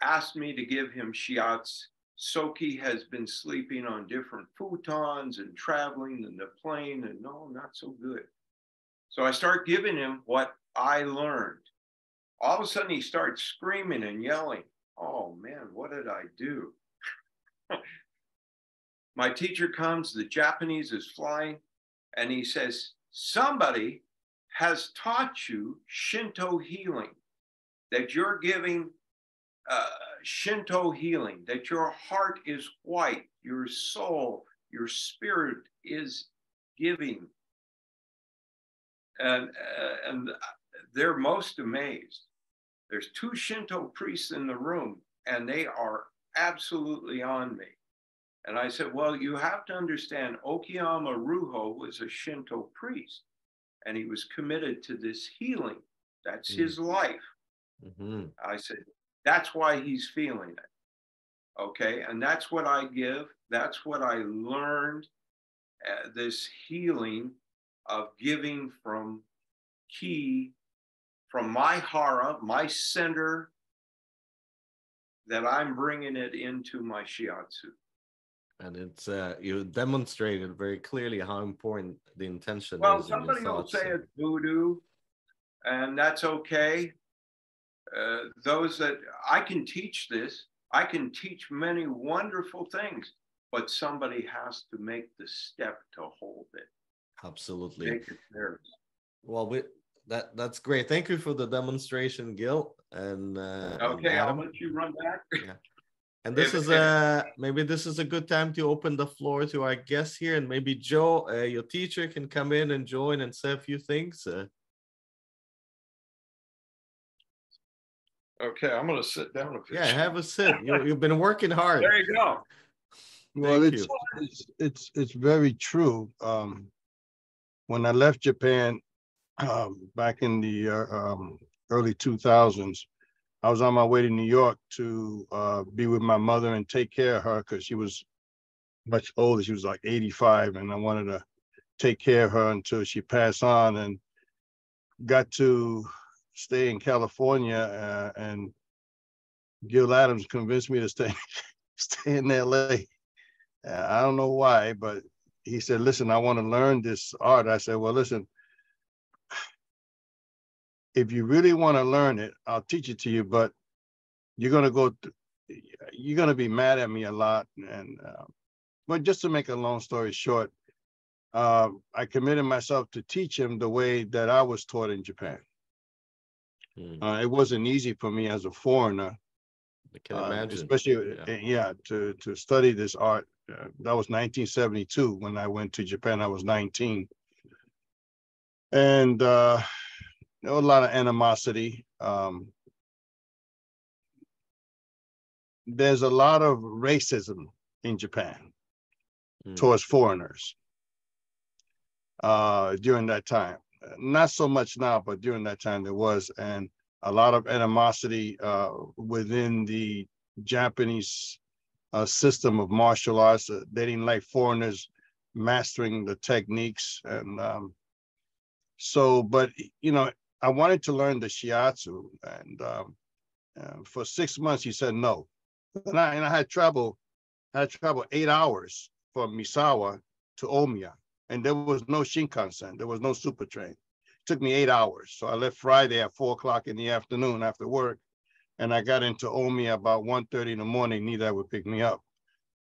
asked me to give him Shiatsu. Soki has been sleeping on different futons and traveling in the plane, and no, not so good. So I start giving him what I learned. All of a sudden, he starts screaming and yelling. Oh man, what did I do? My teacher comes, the Japanese is flying, and he says, somebody has taught you Shinto healing, that you're giving Shinto healing, that your heart is white, your soul, your spirit is giving. And they're most amazed. There's 2 Shinto priests in the room, and they are absolutely on me. And I said, well, you have to understand, Okuyama Ryuho was a Shinto priest. and he was committed to this healing. That's his life. I said, that's why he's feeling it. Okay. And that's what I give. That's what I learned, this healing of giving from my hara, my center, that I'm bringing it into my shiatsu. And it's you demonstrated very clearly how important the intention is. Well, somebody will say it's voodoo, and that's okay. Those that I can teach this, I can teach many wonderful things, but somebody has to make the step to hold it. Absolutely. Make it theirs. Well, that's great. Thank you for the demonstration, Gil. And okay, Adam. I'll let you run back. Yeah. And this maybe this is a good time to open the floor to our guests here, and maybe Joe, your teacher, can come in and join and say a few things. Okay, I'm going to sit down. Yeah, have a sit. You've been working hard. There you go. Well, it's very true. When I left Japan back in the early 2000s, I was on my way to New York to be with my mother and take care of her because she was much older. She was like 85, and I wanted to take care of her until she passed on, and got to stay in California, and Gil Adams convinced me to stay in LA. I don't know why, but he said, listen, I want to learn this art. I said, well, listen, if you really want to learn it, I'll teach it to you, but you're going to be mad at me a lot. And, but just to make a long story short, I committed myself to teach him the way that I was taught in Japan. It wasn't easy for me as a foreigner. I can imagine. Especially, to study this art. That was 1972 when I went to Japan. I was 19. And there was a lot of animosity. There's a lot of racism in Japan towards foreigners during that time. Not so much now, but during that time there was, and a lot of animosity within the Japanese system of martial arts. They didn't like foreigners mastering the techniques. And but, I wanted to learn the shiatsu, and for 6 months he said no. And I had traveled 8 hours from Misawa to Omiya, and there was no Shinkansen, there was no super train. It took me 8 hours. So I left Friday at 4 o'clock in the afternoon after work, and I got into Omiya about 1:30 in the morning. Nida would pick me up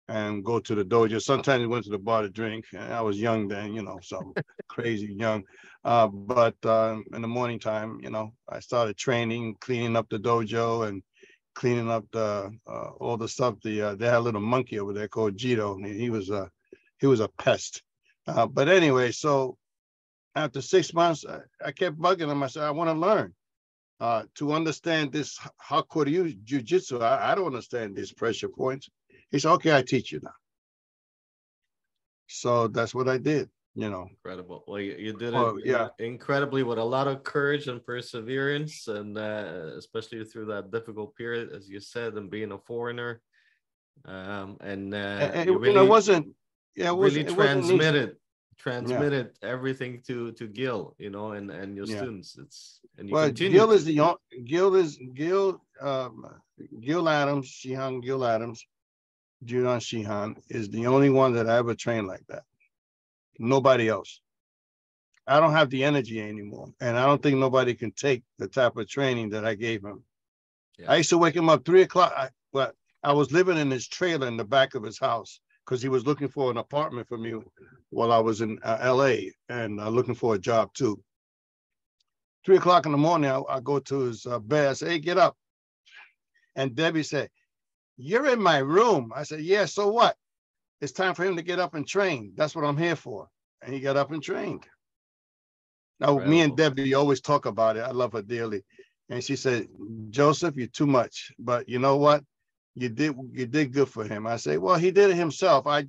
and go to the dojo. Sometimes we went to the bar to drink. I was young then, so crazy young. But in the morning time, I started training, cleaning up the dojo and cleaning up all the stuff. They had a little monkey over there called Jito, and he was a pest. But anyway, so after 6 months, I kept bugging him. I said, I want to learn to understand this Hakuryu Jiu-Jitsu. I don't understand these pressure points. He said, okay, I teach you now. So that's what I did, Incredible. Well, you did it incredibly, with a lot of courage and perseverance, and especially through that difficult period, as you said, and being a foreigner. You really, it wasn't, really transmitted everything to Gil, and your students. Gil Adams, Shihan Gil Adams, Judan Shihan is the only one that I ever trained like that. Nobody else. I don't have the energy anymore, and I don't think nobody can take the type of training that I gave him. I used to wake him up 3 o'clock. I was living in his trailer in the back of his house because he was looking for an apartment for me while I was in LA, and looking for a job too. 3 o'clock in the morning, I go to his bed. I say, hey, get up. And Debbie said, you're in my room. I said, yeah, so what? It's time for him to get up and train. That's what I'm here for. And he got up and trained. Now, me and Debbie always talk about it. I love her dearly. And she said, Joseph, you're too much. But you know what? You did good for him. I say, well, he did it himself. I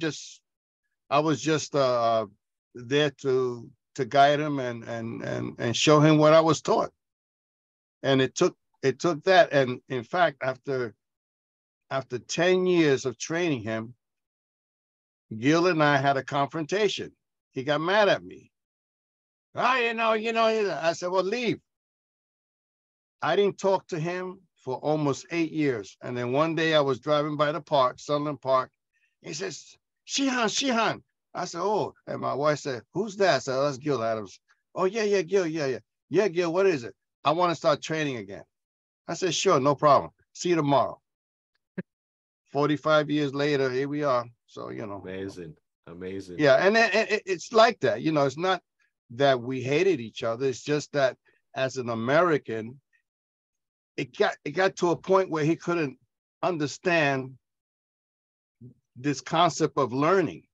was just there to guide him and show him what I was taught. And it took that. And in fact, after 10 years of training him, Gil and I had a confrontation. He got mad at me. You know, I said, well, leave. I didn't talk to him for almost 8 years. And then one day I was driving by the park, Sutherland Park. He says, Shihan. I said, oh, and my wife said, who's that? I said, oh, that's Gil Adams. Oh, yeah, Gil, yeah. Yeah, Gil, what is it? I want to start training again. I said, sure, no problem. See you tomorrow. 45 years later, here we are. So, you know. Amazing. Yeah, and it's like that. You know, it's not that we hated each other. It's just that as an American, it got to a point where he couldn't understand this concept of learning,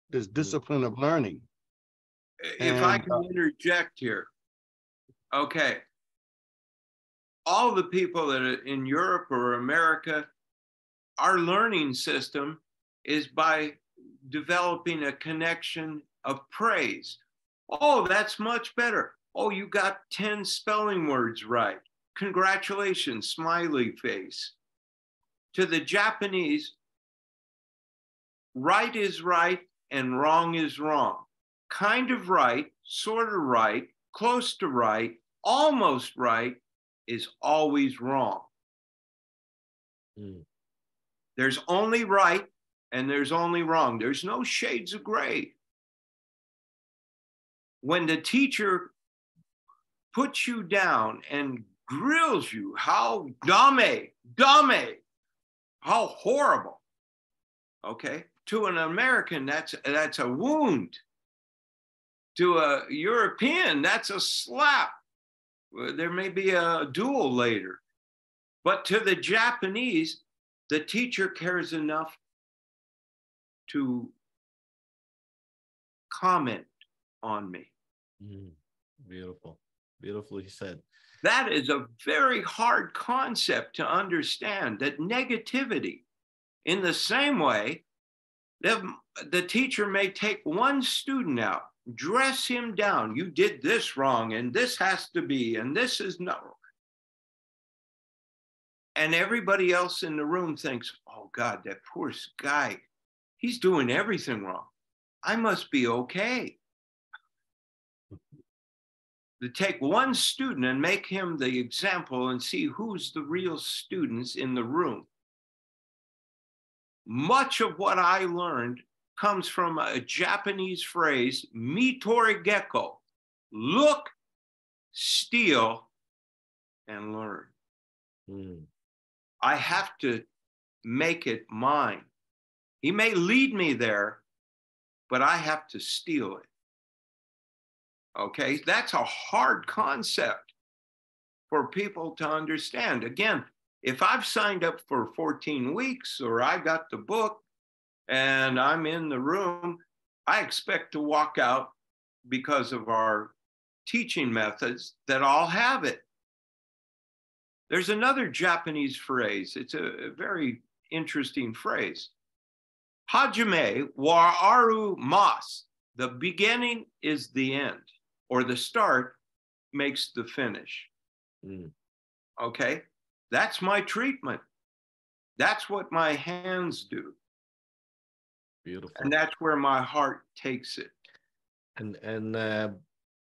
this discipline of learning. If I can interject here. Okay. All the people that are in Europe or America, our learning system is by developing a connection of praise. Oh, that's much better. Oh, you got 10 spelling words right. Congratulations, smiley face. To the Japanese, right is right and wrong is wrong. Kind of right, sort of right, close to right, almost right is always wrong. There's only right and there's only wrong. There's no shades of gray. When the teacher puts you down and grills you, how dame, how horrible. Okay, to an American, that's a wound. To a European, that's a slap. There may be a duel later. But to the Japanese, the teacher cares enough to comment on me. Beautiful. Beautifully said. That is a very hard concept to understand, that negativity, in the same way, the teacher may take one student out, dress him down. You did this wrong, and this has to be, and this is no. And everybody else in the room thinks, oh God, that poor guy, he's doing everything wrong. I must be okay. To take one student and make him the example and see who's the real students in the room. Much of what I learned comes from a Japanese phrase, mitori gecko, look, steal, and learn. I have to make it mine. He may lead me there, but I have to steal it. Okay, that's a hard concept for people to understand. Again, if I've signed up for 14 weeks or I got the book and I'm in the room, I expect to walk out because of our teaching methods that I'll have it. There's another Japanese phrase. It's a very interesting phrase. Hajime wa aru mas. The beginning is the end, or the start makes the finish. Okay? That's my treatment. That's what my hands do. Beautiful. And that's where my heart takes it. And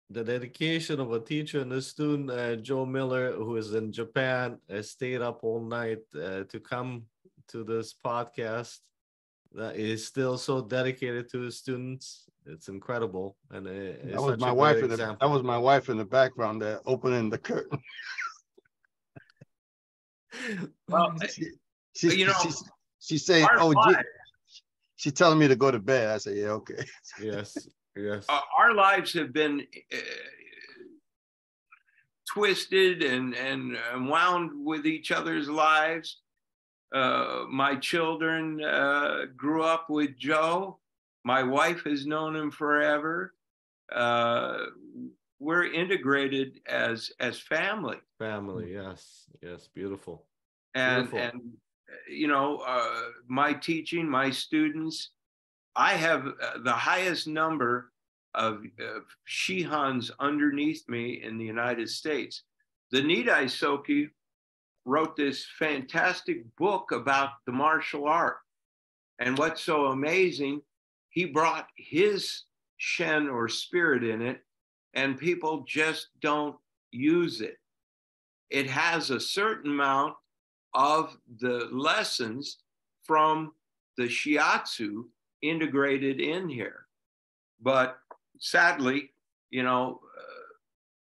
the dedication of a teacher and a student, Joe Miller, who is in Japan, stayed up all night to come to this podcast. Is still so dedicated to his students. It's incredible, and it's such a great example. That was my wife in the background there, opening the curtain. Well, she's saying, "Oh, she's telling me to go to bed." I said, "Yeah, okay." Yes. Our lives have been twisted and wound with each other's lives. My children grew up with Joe. My wife has known him forever. We're integrated as family. Family, yes, beautiful. And you know, my teaching, my students, I have the highest number of Shihans underneath me in the United States. The Nidai Soke wrote this fantastic book about the martial art. And what's so amazing, he brought his Shen or spirit in it, and people just don't use it. It has a certain amount of the lessons from the Shiatsu integrated in here. But sadly, you know,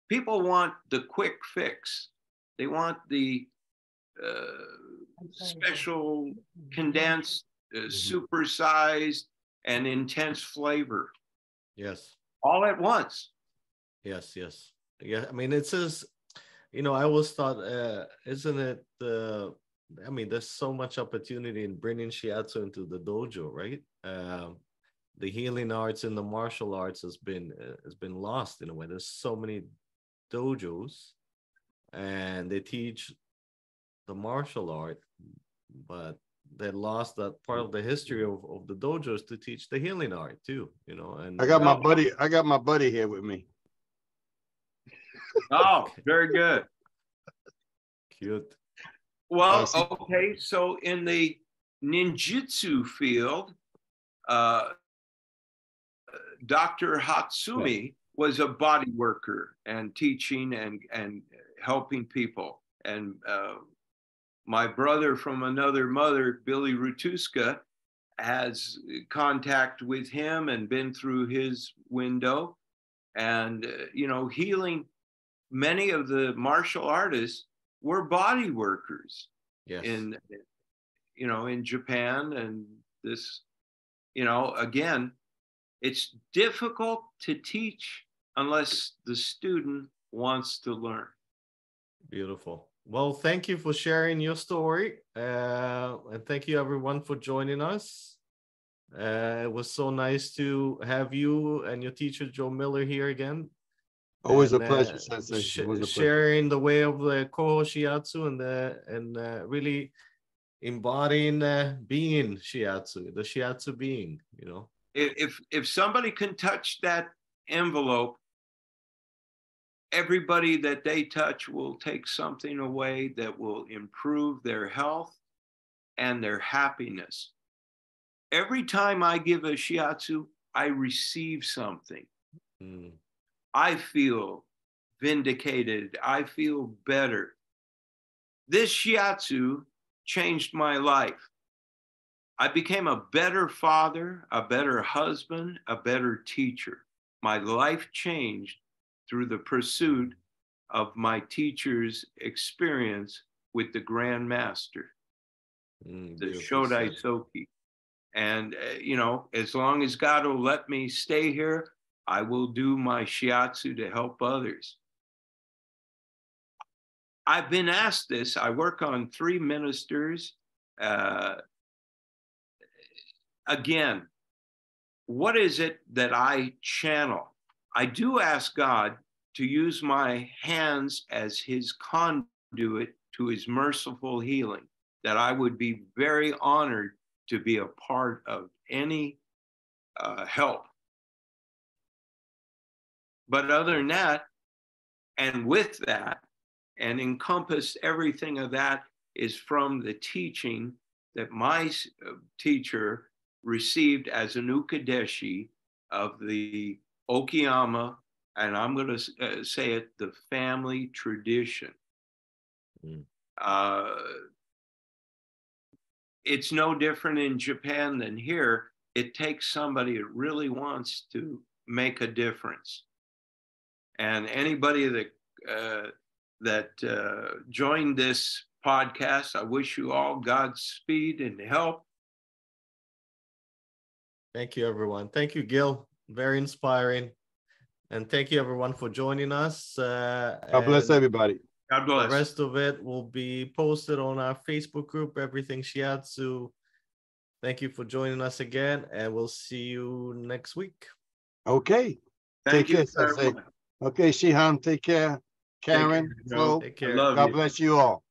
people want the quick fix. They want the special, condensed, supersized, and intense flavor. Yes. All at once. Yes, yes. Yeah, I mean, it says, you know, I always thought, isn't it, I mean, there's so much opportunity in bringing Shiatsu into the dojo, right? The healing arts and the martial arts has been lost in a way. There's so many dojos, and they teach the martial art, but they lost that part of the history of the dojos to teach the healing art too, you know. And I got my buddy here with me. Oh, very good. Cute. Well, okay, so in the ninjutsu field, Dr. Hatsumi was a body worker and teaching and helping people. And my brother from another mother, Billy Rutuska, has contact with him and been through his window. And, you know, healing, many of the martial artists were body workers. Yes. In, you know, in Japan. And this, you know, again, it's difficult to teach unless the student wants to learn. Beautiful. Well, thank you for sharing your story. And thank you everyone for joining us. It was so nice to have you and your teacher, Joe Miller, here again. Always a pleasure, Sensei. Sharing the way of the Koho Shiatsu and really embodying being Shiatsu, the Shiatsu being, you know. If somebody can touch that envelope, everybody that they touch will take something away that will improve their health and their happiness. Every time I give a Shiatsu, I receive something. I feel vindicated. I feel better. This Shiatsu changed my life. I became a better father, a better husband, a better teacher. My life changed through the pursuit of my teacher's experience with the Grand Master, the Shodai Soke. And, you know, as long as God will let me stay here, I will do my Shiatsu to help others. I've been asked this. I work on 3 ministers. Again, what is it that I channel? I do ask God to use my hands as his conduit to his merciful healing, that I would be very honored to be a part of any help. But other than that, and with that, and encompass everything of that is from the teaching that my teacher received as an Ukadeshi of the Okuyama, and I'm going to say it, the family tradition. It's no different in Japan than here. It takes somebody that really wants to make a difference. And anybody that joined this podcast, I wish you all Godspeed and help. Thank you, everyone. Thank you, Gil. Very inspiring. And thank you, everyone, for joining us. God bless everybody. God bless. The rest of it will be posted on our Facebook group, Everything Shiatsu. Thank you for joining us again, and we'll see you next week. Okay. Thank you. Okay, Shihan, take care. Karen, Flo, Take care. God bless you all.